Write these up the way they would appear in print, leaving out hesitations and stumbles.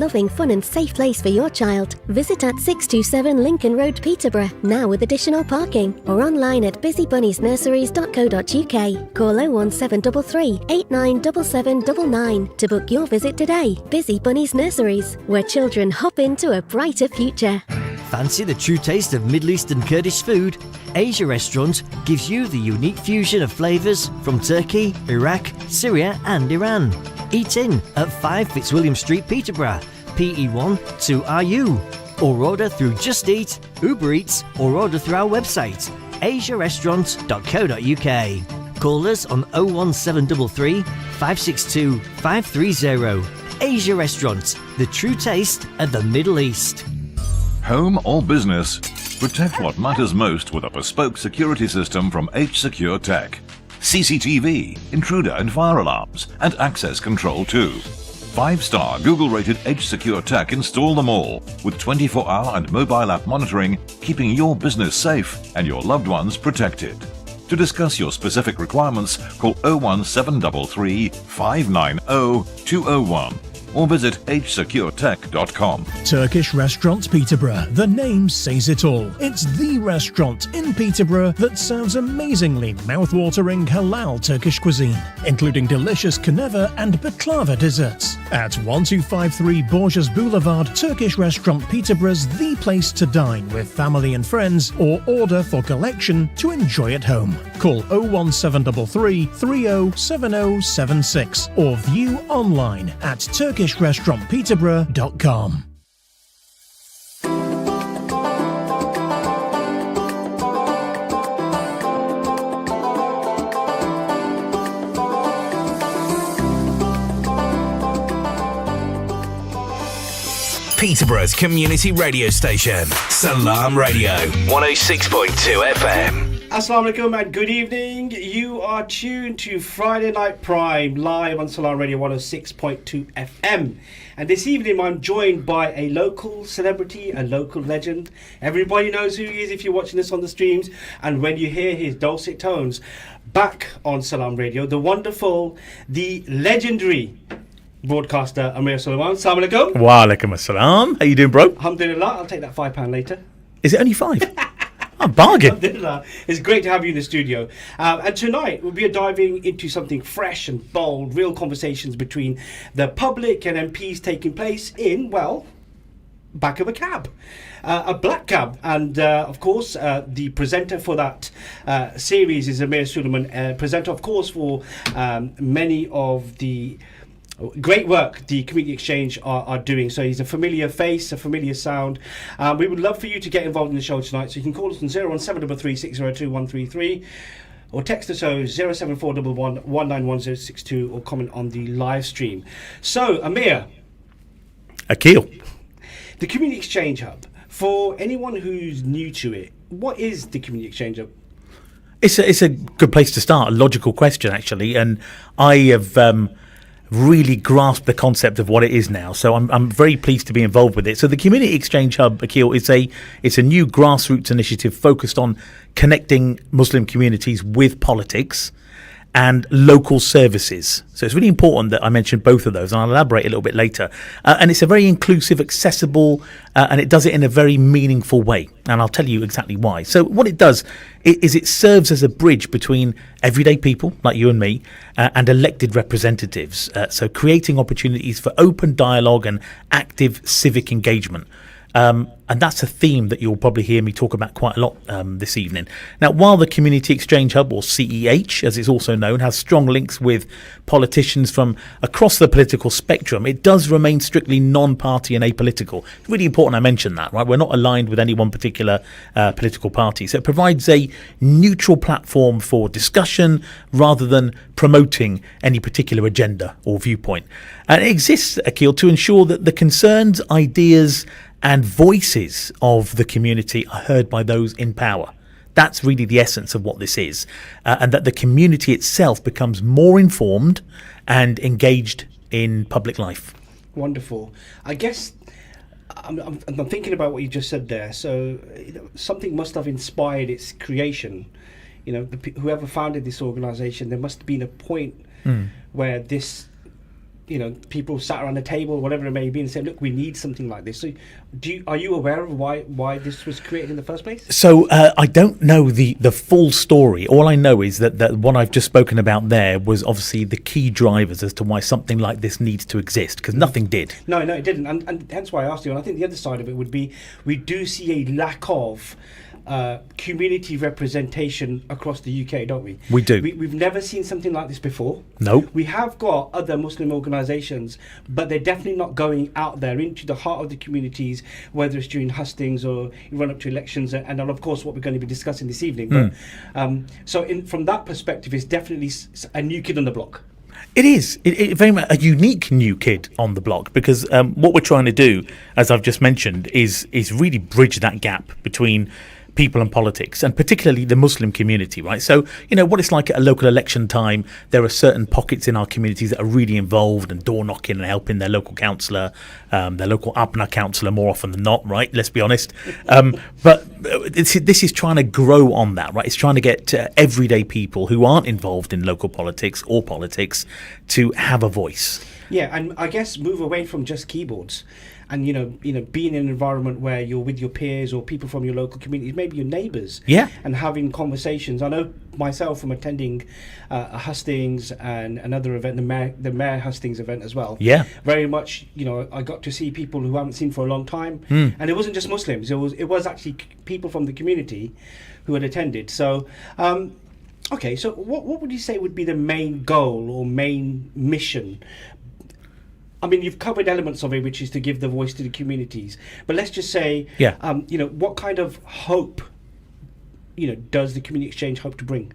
loving, fun and safe place for your child. Visit at 627 Lincoln Road, Peterborough, now with additional parking, or online at busybunniesnurseries.co.uk. Call 01733 897799 to book your visit today. Busy Bunnies Nurseries, where children hop into a brighter future. Fancy the true taste of Middle Eastern Kurdish food? Asia Restaurant gives you the unique fusion of flavours from Turkey, Iraq, Syria and Iran. Eat in at 5 Fitzwilliam Street, Peterborough, PE1 2RU. Or order through Just Eat, Uber Eats or order through our website, asiarestaurant.co.uk. Call us on 01733 562 530. Asia Restaurant, the true taste of the Middle East. Home or business, protect what matters most with a bespoke security system from H-Secure Tech. CCTV, intruder and fire alarms, and access control too. 5-star Google-rated H-Secure Tech install them all, with 24-hour and mobile app monitoring, keeping your business safe and your loved ones protected. To discuss your specific requirements, call 01733 590 201. or visit hsecuretech.com. Turkish Restaurant Peterborough. The name says it all. It's the restaurant in Peterborough that serves amazingly mouth-watering halal Turkish cuisine, including delicious kaneva and baklava desserts. At 1253 Borges Boulevard, Turkish Restaurant Peterborough's the place to dine with family and friends, or order for collection to enjoy at home. Call 01733 307076 or view online at turkishrestaurantpeterborough.com. Peterborough's community radio station, Salam Radio, 106.2 FM. Assalamu alaikum and good evening. You are tuned to Friday Night Prime live on Salam Radio 106.2 FM. And this evening I'm joined by a local celebrity, a local legend. Everybody knows who he is if you're watching this on the streams. And when you hear his dulcet tones back on Salam Radio, the wonderful, the legendary broadcaster Amir Sulaiman. Assalamu alaikum. Wa alaikum assalam. How you doing, bro? Alhamdulillah. I'll take that £5 later. Is it only 5? Oh, bargain. It's great to have you in the studio. And tonight we'll be diving into something fresh and bold, real conversations between the public and MPs taking place in, well, back of a cab. A black cab. And of course, the presenter for that series is Amir Sulaiman, presenter, of course, for many of the great work the Community Exchange are doing. So he's a familiar face, a familiar sound. We would love for you to get involved in the show tonight. So you can call us on 01733 602 133 or text us 07411 191062 or comment on the live stream. So, Amir. Akil. The Community Exchange Hub. For anyone who's new to it, what is the Community Exchange Hub? It's a good place to start, a logical question, actually. And I have really grasped the concept of what it is now. So I'm very pleased to be involved with it. So the Community Exchange Hub, Akil, it's a new grassroots initiative focused on connecting Muslim communities with politics and local services. So it's really important that I mention both of those, and I'll elaborate a little bit later. And it's a very inclusive, accessible, and it does it in a very meaningful way. And I'll tell you exactly why. So what it does is it serves as a bridge between everyday people like you and me and elected representatives. So creating opportunities for open dialogue and active civic engagement. And that's a theme that you'll probably hear me talk about quite a lot this evening. Now, while the Community Exchange Hub, or CEH, as it's also known, has strong links with politicians from across the political spectrum, it does remain strictly non-party and apolitical. It's really important I mention that, right? We're not aligned with any one particular political party. So it provides a neutral platform for discussion rather than promoting any particular agenda or viewpoint. And it exists, Akil, to ensure that the concerns, ideas and voices of the community are heard by those in power. That's really the essence of what this is, and that the community itself becomes more informed and engaged in public life. Wonderful. I guess I'm thinking about what you just said there. So something must have inspired its creation. You know, whoever founded this organisation, there must have been a point where this people sat around the table, whatever it may be, and said, "Look, we need something like this." So, are you aware of why this was created in the first place? So I don't know the full story. All I know is that what I've just spoken about there was obviously the key drivers as to why something like this needs to exist, because nothing did. No, it didn't, and hence why I asked you. And I think the other side of it would be we do see a lack of community representation across the UK, don't we? We do. We've never seen something like this before. No. We have got other Muslim organisations, but they're definitely not going out there into the heart of the communities, whether it's during hustings or run up to elections, and of course what we're going to be discussing this evening. But so from that perspective, it's definitely a new kid on the block. It is it very much a unique new kid on the block, because what we're trying to do, as I've just mentioned, is really bridge that gap between people and politics, and particularly the Muslim community, right? So, what it's like at a local election time, there are certain pockets in our communities that are really involved and door knocking and helping their local councillor, their local Abna councillor more often than not, right? Let's be honest. But this is trying to grow on that, right? It's trying to get everyday people who aren't involved in local politics or politics to have a voice. Yeah, and I guess move away from just keyboards. And being in an environment where you're with your peers or people from your local communities, maybe your neighbours, and having conversations. I know myself from attending a hustings and another event, the mayor hustings event as well. Yeah, very much. I got to see people who I haven't seen for a long time, and it wasn't just Muslims. It was actually people from the community who had attended. So. Okay, so what would you say would be the main goal or main mission? I mean, you've covered elements of it, which is to give the voice to the communities. But let's just say, what kind of hope, does the community exchange hope to bring?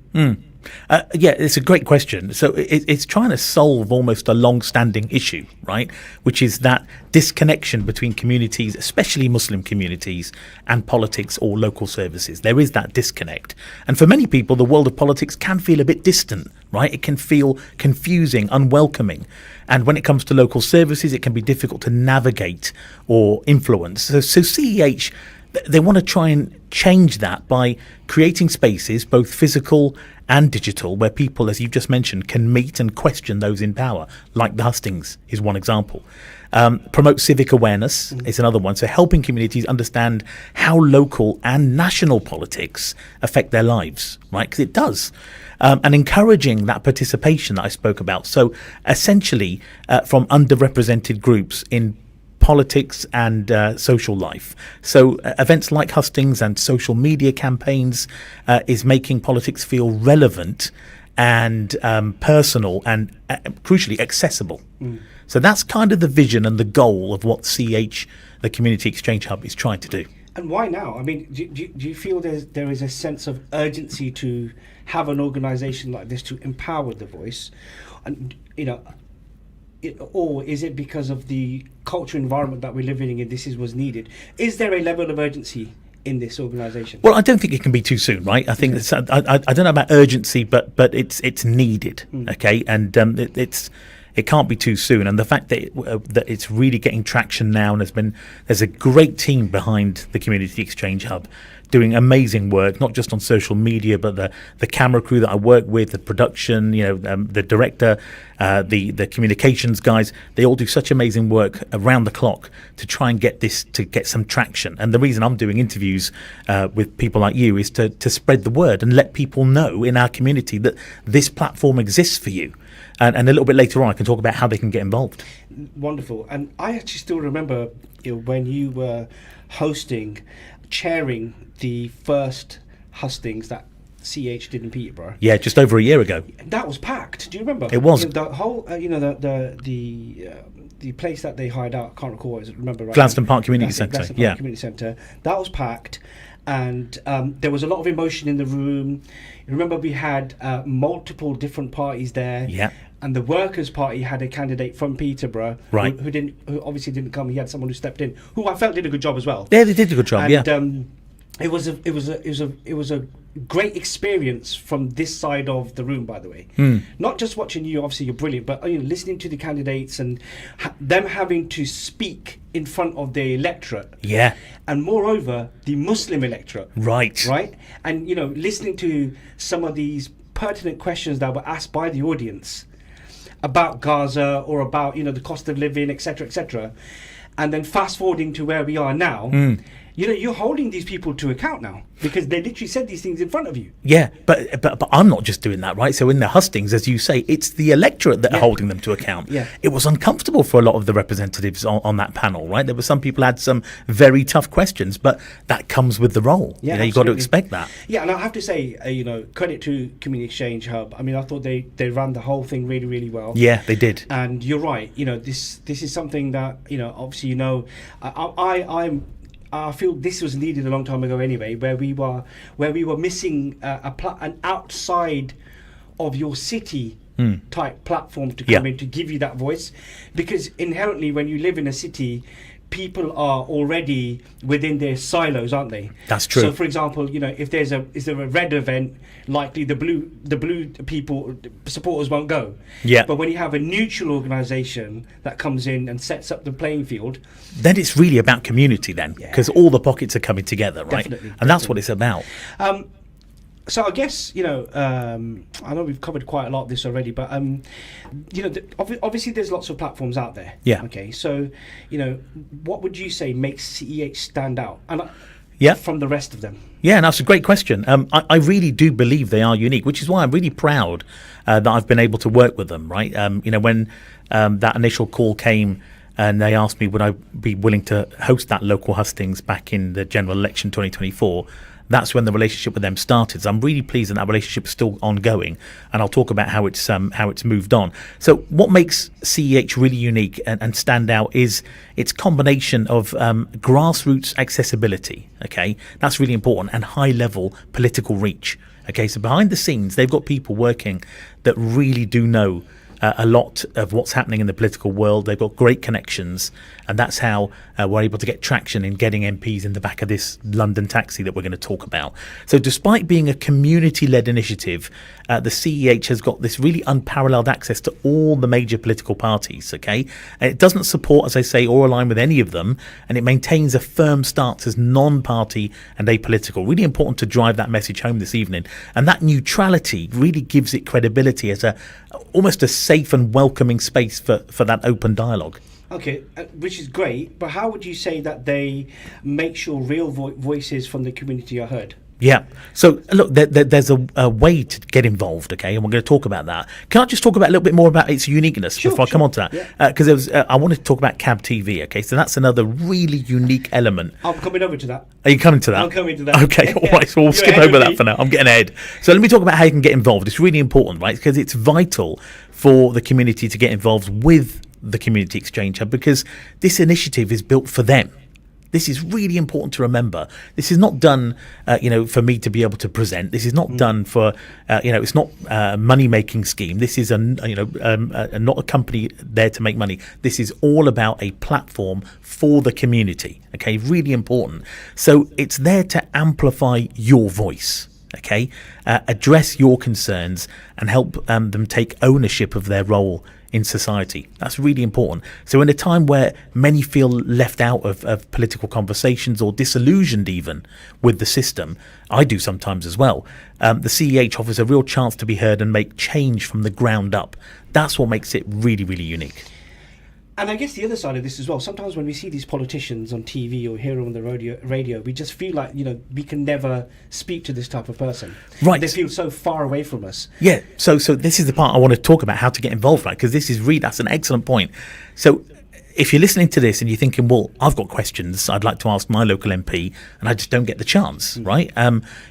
It's a great question. So it's trying to solve almost a long-standing issue, right? Which is that disconnection between communities, especially Muslim communities, and politics or local services. There is that disconnect. And for many people, the world of politics can feel a bit distant, right? It can feel confusing, unwelcoming. And when it comes to local services, it can be difficult to navigate or influence. So CEH, they want to try and change that by creating spaces, both physical and digital, where people, as you've just mentioned, can meet and question those in power, like the hustings is one example. Promote civic awareness is another one. So helping communities understand how local and national politics affect their lives, right? Because it does. And encouraging that participation that I spoke about. So essentially from underrepresented groups in politics and social life. So events like hustings and social media campaigns is making politics feel relevant and personal and crucially accessible. So that's kind of the vision and the goal of what CH, the Community Exchange Hub, is trying to do. And why now? I mean, do you feel there is a sense of urgency to have an organisation like this to empower the voice? And, or is it because of the cultural environment that we're living in, this was needed? Is there a level of urgency in this organisation? Well, I don't think it can be too soon, right? I think I don't know about urgency, but it's needed, okay? And it can't be too soon. And the fact that it's really getting traction now, and there's a great team behind the Community Exchange Hub doing amazing work, not just on social media, but the camera crew that I work with, the production, the director, the communications guys, they all do such amazing work around the clock to try and get some traction. And the reason I'm doing interviews with people like you is to spread the word and let people know in our community that this platform exists for you. And a little bit later on, I can talk about how they can get involved. Wonderful. And I actually still remember when you were chairing the first hustings that CH did in Peterborough. Yeah, just over a year ago. That was packed. Do you remember? It was. The whole, the place that they hired out, I can't recall what it was, remember right? Gladstone Park Community Centre. Gladstone Park Community Centre. That was packed. And there was a lot of emotion in the room. Remember, we had multiple different parties there. Yeah. And the Workers' Party had a candidate from Peterborough, right, who obviously didn't come. He had someone who stepped in, who I felt did a good job as well. Yeah, they did a good job. And, it was a great experience from this side of the room, by the way. Not just watching you, obviously you're brilliant, but listening to the candidates and them having to speak in front of the electorate. Yeah. And moreover, the Muslim electorate. Right. Right? And, listening to some of these pertinent questions that were asked by the audience. about Gaza or about, the cost of living, etc., and then fast forwarding to where we are now, you're holding these people to account now because they literally said these things in front of you. Yeah, but I'm not just doing that, right? So in the hustings, as you say, it's the electorate that are holding them to account. Yeah. It was uncomfortable for a lot of the representatives on that panel, right? There were some people had some very tough questions, but that comes with the role. Yeah, you've got to expect that. Yeah, and I have to say, credit to Community Exchange Hub. I mean, I thought they ran the whole thing really, really well. Yeah, they did. And you're right. this is something that obviously I feel this was needed a long time ago anyway, where we were missing an outside of your city type platform to come in to give you that voice, because inherently when you live in a city, people are already within their silos, aren't they? That's true. So, for example, if there a red event, likely the blue people supporters won't go. Yeah. But when you have a neutral organisation that comes in and sets up the playing field, then it's really about community, then, because all the pockets are coming together, right? Definitely. That's what it's about. So I guess I know we've covered quite a lot of this already, but obviously there's lots of platforms out there. Yeah. Okay. So what would you say makes CEH stand out, and from the rest of them? Yeah, and that's a great question. I really do believe they are unique, which is why I'm really proud that I've been able to work with them. Right. When that initial call came and they asked me would I be willing to host that local hustings back in the general election 2024. That's when the relationship with them started. So I'm really pleased that relationship is still ongoing, and I'll talk about how it's moved on. So what makes CEH really unique and stand out is its combination of grassroots accessibility. Okay, that's really important, and high level political reach. Okay, so behind the scenes, they've got people working that really do know a lot of what's happening in the political world. They've got great connections, and that's how we're able to get traction in getting MPs in the back of this London taxi that we're going to talk about. So despite being a community-led initiative, the CEH has got this really unparalleled access to all the major political parties, okay? And it doesn't support, as I say, or align with any of them, and it maintains a firm stance as non-party and apolitical. Really important to drive that message home this evening. And that neutrality really gives it credibility as almost a safe and welcoming space for that open dialogue. Okay, which is great, but how would you say that they make sure real voices from the community are heard? Yeah. So, look, there's a way to get involved, okay, and we're going to talk about that. Can I just talk about a little bit more about its uniqueness before I come on to that? Because I wanted to talk about Cab TV, okay, so that's another really unique element. I'm coming over to that. Are you coming to that? I'm coming to that. Okay, all right, so we'll skip over that for now. I'm getting ahead. So let me talk about how you can get involved. It's really important, right, because it's vital for the community to get involved with the Community Exchange Hub, because this initiative is built for them. This is really important to remember. This is not done, for me to be able to present. This is not done for, it's not a money-making scheme. This is not a company there to make money. This is all about a platform for the community. Okay, really important. So it's there to amplify your voice. Okay, address your concerns and help them take ownership of their role in society. That's really important. So in a time where many feel left out of political conversations or disillusioned even with the system, I do sometimes as well, the CEH offers a real chance to be heard and make change from the ground up. That's what makes it really, really unique. And I guess the other side of this as well, sometimes when we see these politicians on TV or hear on the radio, we just feel like, we can never speak to this type of person. Right. They feel so far away from us. Yeah, so this is the part I want to talk about, how to get involved, right? Because that's an excellent point. So if you're listening to this and you're thinking, well, I've got questions I'd like to ask my local MP and I just don't get the chance, right?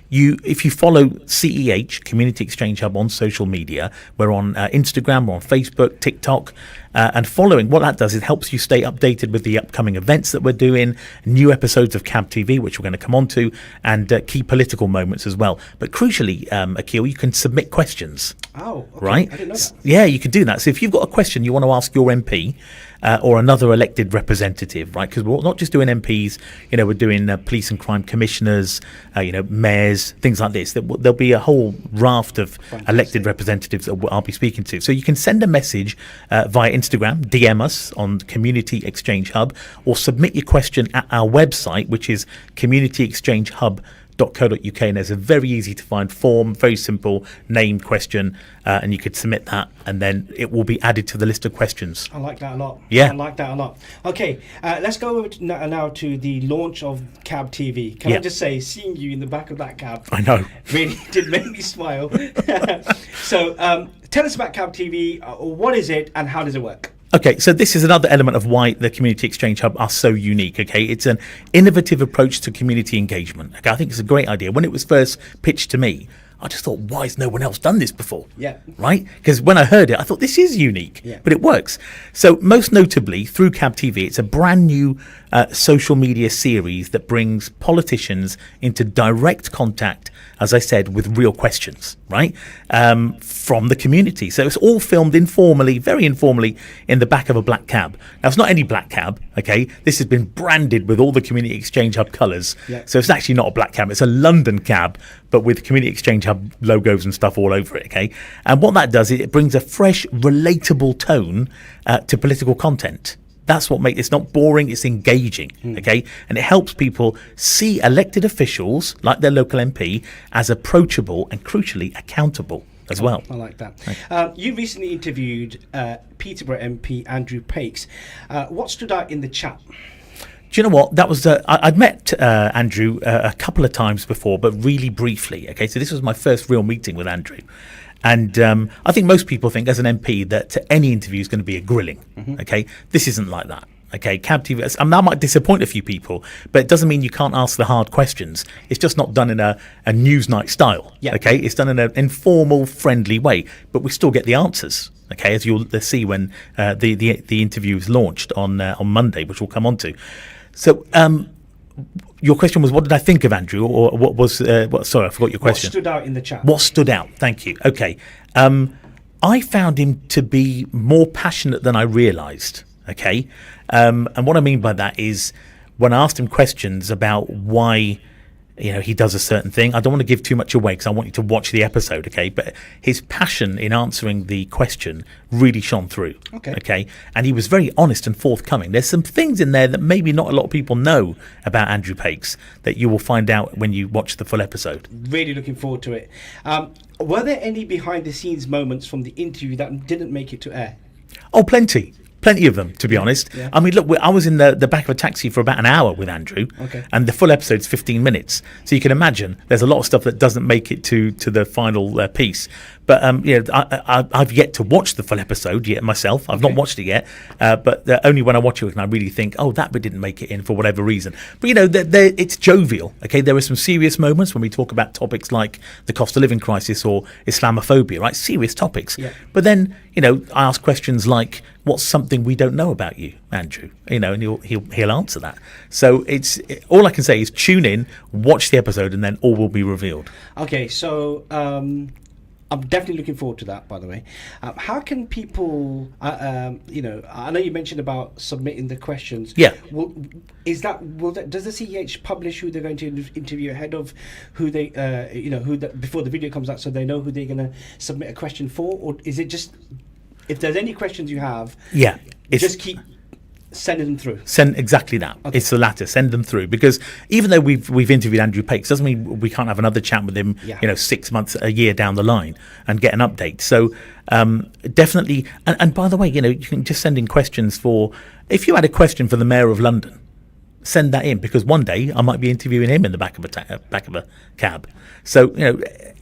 If you follow CEH, Community Exchange Hub, on social media, we're on Instagram, we're on Facebook, TikTok, and following, what that does is helps you stay updated with the upcoming events that we're doing, new episodes of Cab TV, which we're going to come on to, and key political moments as well. But crucially, Akil, you can submit questions. Oh, okay. Right? I didn't know that. Yeah, you can do that. So if you've got a question you want to ask your MP, or another elected representative, right? Because we're not just doing MPs, we're doing police and crime commissioners, mayors, things like this. There'll be a whole raft of elected representatives that I'll be speaking to. So you can send a message via Instagram, DM us on Community Exchange Hub, or submit your question at our website, which is communityexchangehub.org.uk. cab.co.uk, and there's a very easy to find form, very simple name, question, and you could submit that, and then it will be added to the list of questions. I like that a lot. Yeah. I like that a lot. Okay, let's go over now to the launch of Cab TV. Can I just say, seeing you in the back of that cab, I know, really did make me smile. So tell us about Cab TV. What is it and how does it work? Okay, so this is another element of why the Community Exchange Hub are so unique, okay? It's an innovative approach to community engagement. Okay, I think it's a great idea. When it was first pitched to me, I just thought, why has no one else done this before? Yeah. Right? Because when I heard it, I thought, this is unique, Yeah. but it works. So most notably, through Cab TV, it's a brand new social media series that brings politicians into direct contact, as I said, with real questions, right? From the community. So it's all filmed informally, very informally, in the back of a black cab. Now, it's not any black cab, okay? This has been branded with all the Community Exchange Hub colours. Yeah. So it's actually not a black cab, it's a London cab, but with Community Exchange Hub logos and stuff all over it, okay? And what that does is it brings a fresh, relatable tone to political content. That's what makes it's not boring, it's engaging, okay? And it helps people see elected officials, like their local MP, as approachable and crucially accountable as well. I like that. You recently interviewed Peterborough MP Andrew Pakes. What stood out in the chat? Do you know what? That was I'd met Andrew a couple of times before, but really briefly. Okay, so this was my first real meeting with Andrew, and I think most people think as an MP that any interview is going to be a grilling. Okay, this isn't like that. Okay, Cab TV. I mean, that might disappoint a few people, but it doesn't mean you can't ask the hard questions. It's just not done in a Newsnight style. Yeah. Okay, it's done in an informal, friendly way, but we still get the answers. Okay, as you'll see when the interview is launched on Monday, which we'll come on to. So, your question was, what did I think of Andrew, or what was? Sorry, I forgot your question. What stood out in the chat? What stood out? Thank you. Okay, I found him to be more passionate than I realised. Okay, and what I mean by that is when I asked him questions about why, he does a certain thing. I don't want to give too much away because I want you to watch the episode, okay? But his passion in answering the question really shone through, okay? And he was very honest and forthcoming. There's some things in there that maybe not a lot of people know about Andrew Pakes that you will find out when you watch the full episode. Really looking forward to it. Were there any behind-the-scenes moments from the interview that didn't make it to air? Oh, plenty. Plenty of them, to be honest. Yeah. I mean, look, I was in the back of a taxi for about an hour with Andrew, and the full episode's 15 minutes. So you can imagine there's a lot of stuff that doesn't make it to the final piece. But I've yet to watch the full episode yet myself. I've not watched it yet, but only when I watch it can I really think, oh, that bit didn't make it in for whatever reason. But it's jovial. Okay, there are some serious moments when we talk about topics like the cost of living crisis or Islamophobia, right? Serious topics. Yeah. But then I ask questions like, what's something we don't know about you, Andrew? And he'll answer that. So it's all I can say is tune in, watch the episode, and then all will be revealed. Okay, so I'm definitely looking forward to that, by the way. How can people, I know you mentioned about submitting the questions. Yeah. Does the CEH publish who they're going to interview ahead of who they, before the video comes out, so they know who they're going to submit a question for? Or is it just, if there's any questions you have, just keep sending them through? Send exactly that. Okay. It's the latter. Send them through, because even though we've interviewed Andrew Pakes, doesn't mean we can't have another chat with him. 6 months, a year down the line, and get an update. So definitely. And by the way, you can just send in questions for. If you had a question for the Mayor of London, send that in, because one day I might be interviewing him in the back of a cab. So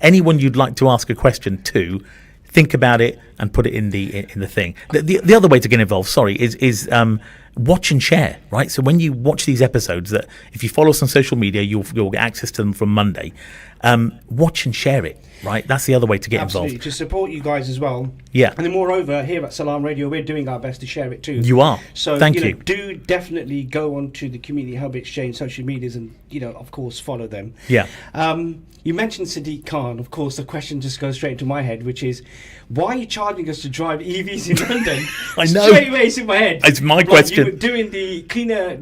anyone you'd like to ask a question to, think about it and put it in the thing. The other way to get involved, is watch and share, right? So when you watch these episodes, that if you follow us on social media, you'll get access to them from Monday. Watch and share it, right? That's the other way to get Absolutely, involved. to support you guys as well. Yeah. And then moreover, here at Salam Radio, we're doing our best to share it too. You are. So Thank you. Do definitely go on to the Community Hub Exchange social medias and, of course, follow them. Yeah. You mentioned Sadiq Khan. Of course, the question just goes straight into my head, which is, why are you charging us to drive EVs in London? I know. Straight away, it's in my head. It's my question. You were doing the cleaner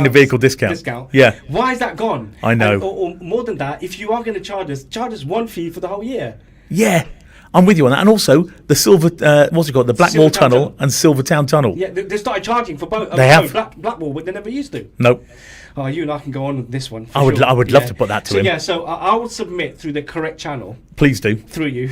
vehicle discount. Yeah. Why is that gone? I know. Or more than that, if you are going to charge us one fee for the whole year. Yeah. I'm with you on that, and also the Silver, what's it called, the Blackwall Silvertown Tunnel and Silvertown Tunnel. Yeah, they started charging for both. They have. Blackwall, but they never used to. Nope. Oh, you and I can go on with this one. I would love to put that to him. Yeah, so I will submit through the correct channel. Please do. Through you.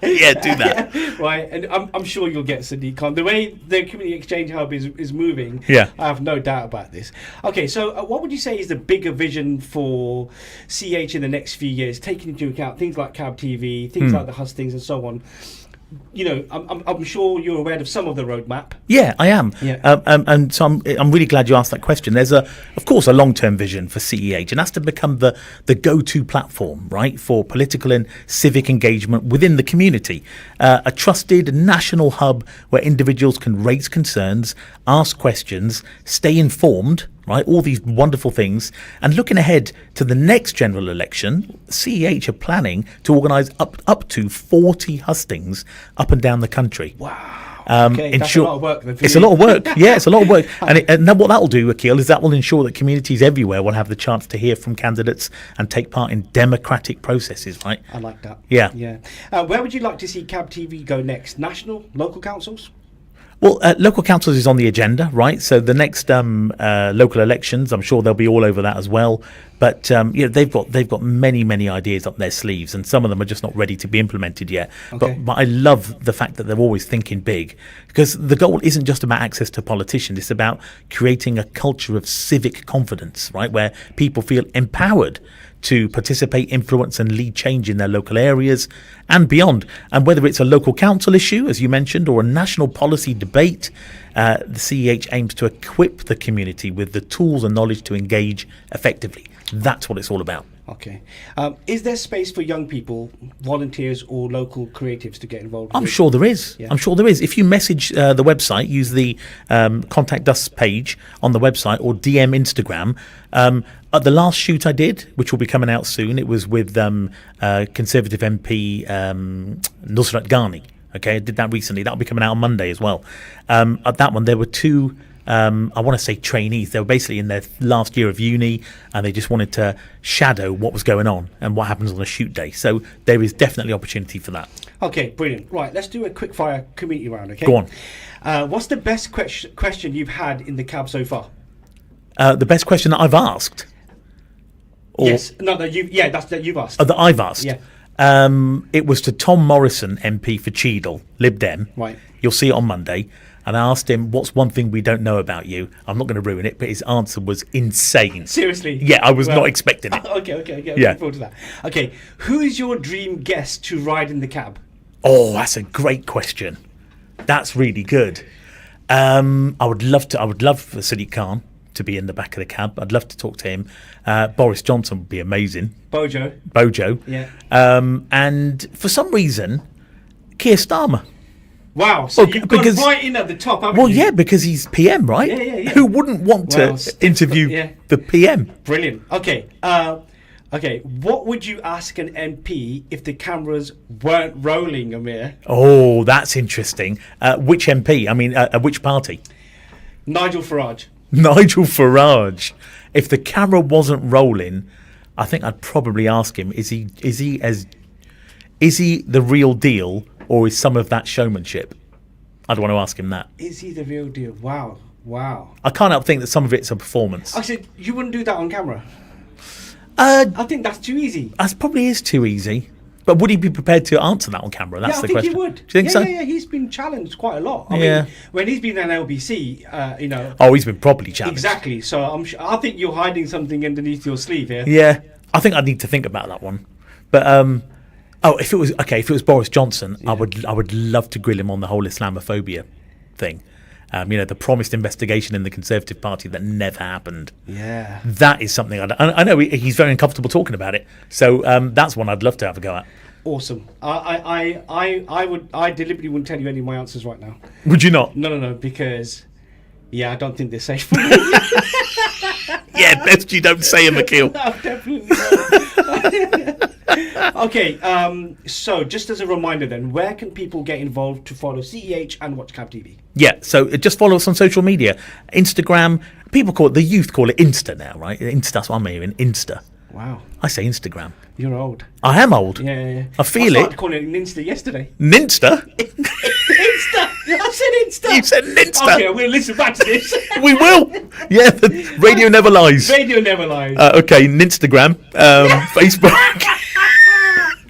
Yeah, do that. Right, and I'm sure you'll get Sadiq Khan. The way the Community Exchange Hub is moving, Yeah. I have no doubt about this. Okay, so what would you say is the bigger vision for CH in the next few years, taking into account things like Cab TV, things like the hustings and so on? You know, I'm sure you're aware of some of the roadmap. Yeah, I am. Yeah. And so I'm really glad you asked that question. There's of course, a long-term vision for CEH, and that's to become the go-to platform, right, for political and civic engagement within the community. A trusted national hub where individuals can raise concerns, ask questions, stay informed, right, all these wonderful things. And looking ahead to the next general election, CEH are planning to organise up to 40 hustings up and down the country. Wow. Okay, that's a lot of work. It's a lot of work. Yeah, it's a lot of work. And then what that will do, Akil, is that will ensure that communities everywhere will have the chance to hear from candidates and take part in democratic processes, right? I like that. Yeah. Yeah. Where would you like to see Cab TV go next? National, local councils? Well, local councils is on the agenda, right? So the next local elections, I'm sure they'll be all over that as well. But they've got many ideas up their sleeves, and some of them are just not ready to be implemented yet. Okay. But I love the fact that they're always thinking big, because the goal isn't just about access to politicians; it's about creating a culture of civic confidence, right, where people feel empowered to participate, influence and lead change in their local areas and beyond. And whether it's a local council issue, as you mentioned, or a national policy debate, the CEH aims to equip the community with the tools and knowledge to engage effectively. That's what it's all about. Okay. Is there space for young people, volunteers or local creatives to get involved? I'm sure there is. Yeah. I'm sure there is. If you message the website, use the contact us page on the website or DM Instagram. At the last shoot I did, which will be coming out soon, it was with Conservative MP Nusrat Ghani. Okay, I did that recently. That'll be coming out on Monday as well. At that one, there were two, I want to say trainees. They were basically in their last year of uni, and they just wanted to shadow what was going on and what happens on a shoot day. So there is definitely opportunity for that. Okay, brilliant. Right, let's do a quick fire community round, okay? Go on. What's the best question you've had in the cab so far? The best question that I've asked? Or Yes. No, that you've asked. that I've asked? Yeah. It was to Tom Morrison, MP for Cheadle, Lib Dem. Right. You'll see it on Monday. And I asked him, what's one thing we don't know about you? I'm not going to ruin it, but his answer was insane. Seriously? Yeah, I was not expecting it. Okay. Yeah. Looking forward to that. Okay, who is your dream guest to ride in the cab? Oh, that's a great question. That's really good. I would love for Sadiq Khan to be in the back of the cab. I'd love to talk to him. Boris Johnson would be amazing. Bojo. Yeah. And for some reason, Keir Starmer. Wow, so you've gone right in at the top, haven't you? Well, yeah, because he's PM, right? Yeah. Who wouldn't want to interview the PM? Brilliant. Okay. What would you ask an MP if the cameras weren't rolling, Amir? Oh, that's interesting. Which MP? I mean, which party? Nigel Farage. Nigel Farage. If the camera wasn't rolling, I think I'd probably ask him: Is he the real deal, or is some of that showmanship? I'd want to ask him that. Is he the real deal? Wow. I can't help think that some of it's a performance. I said you wouldn't do that on camera. I think that's too easy. That probably is too easy. But would he be prepared to answer that on camera? That's the question. I think he would. Do you think so? Yeah, he's been challenged quite a lot. I mean, when he's been on LBC, Oh, he's been properly challenged. Exactly. So I think you're hiding something underneath your sleeve here. Yeah, I think I'd need to think about that one. But if it was Boris Johnson, I would love to grill him on the whole Islamophobia thing. The promised investigation in the Conservative Party that never happened. Yeah, that is something I know he's very uncomfortable talking about it. So that's one I'd love to have a go at. Awesome. I deliberately wouldn't tell you any of my answers right now. Would you not? No, because I don't think they're safe. Yeah, best you don't say them, Akil. No, definitely not. Okay, so just as a reminder then, where can people get involved to follow CEH and watch Cab TV? Yeah, so just follow us on social media. Instagram, the youth call it Insta now, right? Insta, that's what I'm hearing, Insta. Wow. I say Instagram. You're old. I am old. Yeah. I feel I started it. calling it Ninster yesterday. Ninster? Insta! I said Insta! You said Ninster. Okay, we'll listen back to this. We will. Yeah, the radio never lies. Radio never lies. Okay, Ninstagram, Facebook,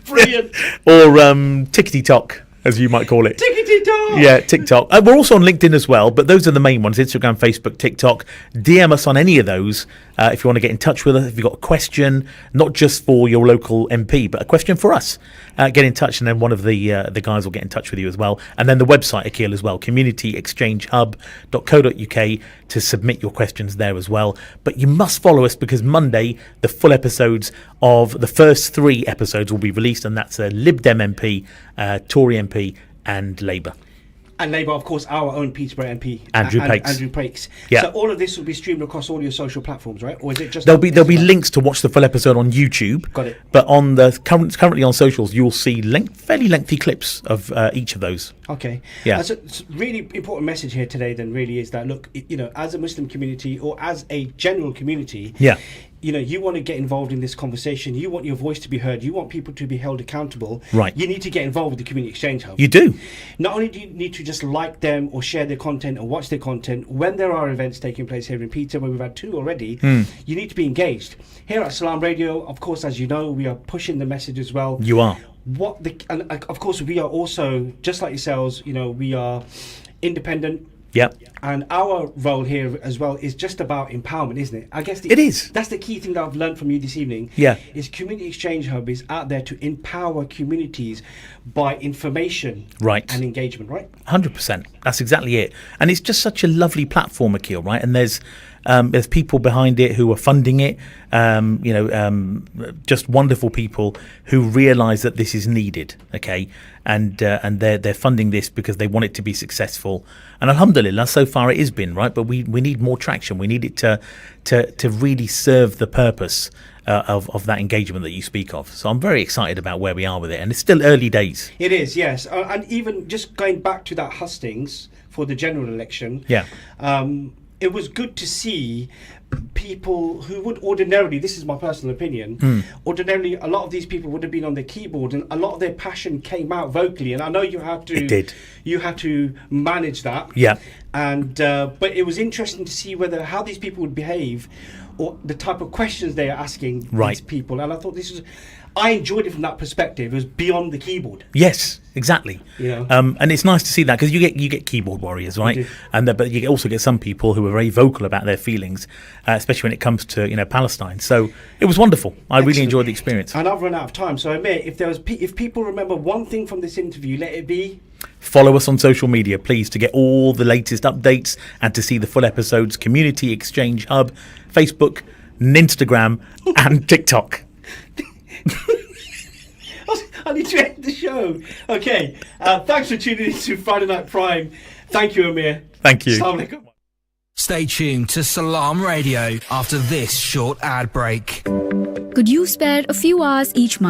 Brilliant. or TikTok, as you might call it. Tickety-dog! Yeah, TikTok. We're also on LinkedIn as well, but those are the main ones: Instagram, Facebook, TikTok. DM us on any of those if you want to get in touch with us. If you've got a question, not just for your local MP, but a question for us, get in touch, and then one of the guys will get in touch with you as well. And then the website, Akil, as well, communityexchangehub.co.uk, to submit your questions there as well. But you must follow us, because Monday the full episodes of the first 3 episodes will be released, and that's a Lib Dem MP, Tory MP, and Labour. And Labour, of course, our own Peterborough MP, Andrew Pakes. Andrew Pakes. Yeah. So all of this will be streamed across all your social platforms, right? Or is it just There'll be links to watch the full episode on YouTube. Got it. But on the currently on socials, you'll see fairly lengthy clips of each of those. Okay. Yeah. So it's a really important message here today then really is that, look, as a Muslim community or as a general community, Yeah. You want to get involved in this conversation. You want your voice to be heard. You want people to be held accountable. Right. You need to get involved with the Community Exchange Hub. You do. Not only do you need to just like them or share their content or watch their content, when there are events taking place here in Peterborough, we've had 2 already, you need to be engaged. Here at Salam Radio, of course, as you know, we are pushing the message as well. You are. And of course, we are also, just like yourselves, we are independent. Yep. And our role here as well is just about empowerment, isn't it? I guess It is. That's the key thing that I've learned from you this evening. Yeah. Is Community Exchange Hub is out there to empower communities by information, Right. and engagement, right? 100%. That's exactly it. And it's just such a lovely platform, Akil, right? And there's people behind it who are funding it, just wonderful people who realise that this is needed, okay? And they're funding this because they want it to be successful. And alhamdulillah, so far it has been, right? But we need more traction. We need it to really serve the purpose of that engagement that you speak of. So I'm very excited about where we are with it. And it's still early days. It is, yes. And even just going back to that hustings for the general election, Yeah. It was good to see people who would ordinarily, this is my personal opinion, ordinarily a lot of these people would have been on their keyboard, and a lot of their passion came out vocally. And I know you had to, It did. You had to manage that. Yeah. And but it was interesting to see how these people would behave, or the type of questions they are asking Right. these people. And I thought I enjoyed it from that perspective. It was beyond the keyboard. Yes, exactly. And it's nice to see that, because you get keyboard warriors, right? do. But you also get some people who are very vocal about their feelings, especially when it comes to Palestine. So it was wonderful. I really enjoyed the experience. And I've run out of time, so Amir, if people remember one thing from this interview, let it be. Follow us on social media, please, to get all the latest updates and to see the full episodes. Community Exchange Hub, Facebook, Instagram, and TikTok. I need to end the show. Okay, thanks for tuning in to Friday Night Prime. Thank you, Amir. Thank you. Assalamu alaikum. Stay tuned to Salam Radio after this short ad break. Could you spare a few hours each month